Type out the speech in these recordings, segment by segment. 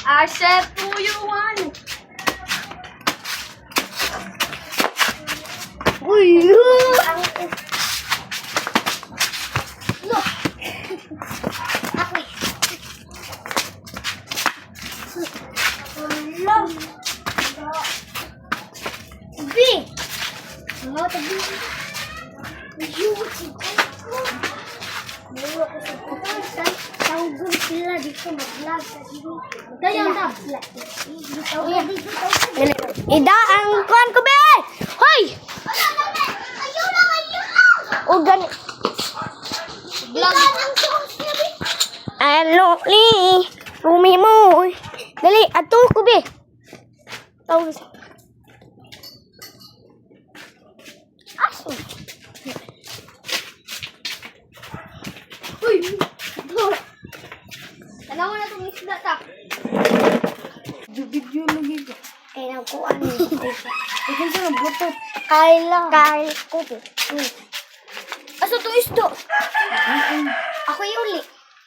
I said, do you want? Uy! Look! Ako'y. Love! Tabi! Oo, tabi. Tawag sila dito mag-vlog kasi kaya na Ida, ang kuhan ko, be! Hoy! O, gani. vlog Ano, ni? Rumi mo. Dali, ato ko, be. Tawag sa... Aso. uy tanaw na itong isda ta Video lagi ko. kaya nakuha niyo Ikaw sa nagbutot. Kayla. Kayla ko, be. aso to isdo ako yung uli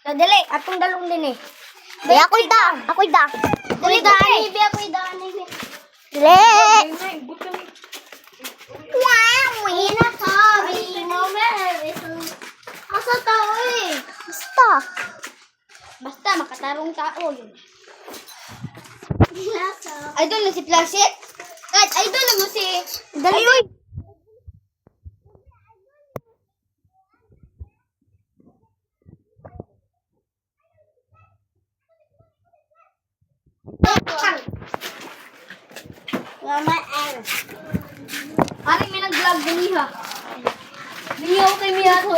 dali atong dalong din eh Dali, ako'y da. Ako'y da. dali daan ibi ako'y daan ibi Dali. wow ina ka bino asa tao eh Basta. basta makatarong tao yun idol na si Placid kahit idol na mo si Dali, oy. Mama Ang. Parang may nag-vlog din ha. Biniyaw kay Mia to.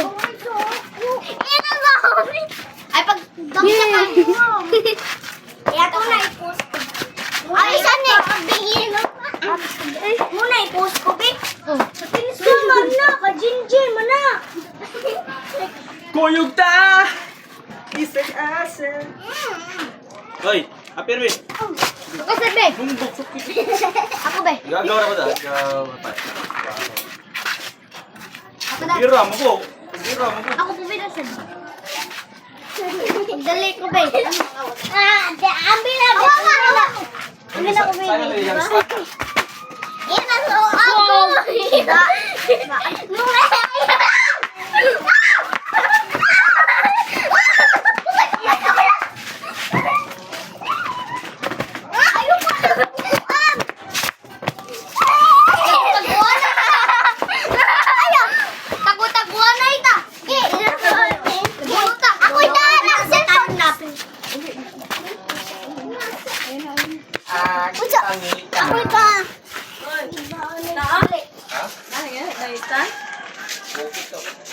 Yan ang bahoy. Ay, pag damsa ka. Kaya ito na i-post ko. Ay, saan eh? Muna i-post ko, Bik. Sa tinis ko, mana. Ka-jinjin, mana. Kuyog ta! Isang asa. Hoy, apir be. Kasi, Be. Bumbok sukit. Ako, Be. Gagaw na ko da. Gagaw pa. Ako daw. Bira mo ko. Bira mo ko. Ako po binasan. Dali ko, Be. Ambil na, Be. Ambil na ko, Be. Sana may yang spot. Yan ang so ako. Tago-taguan na ita. Ako ita na cellphone na. Ako ita. Ha? Ano yan? Daitan? Okay to.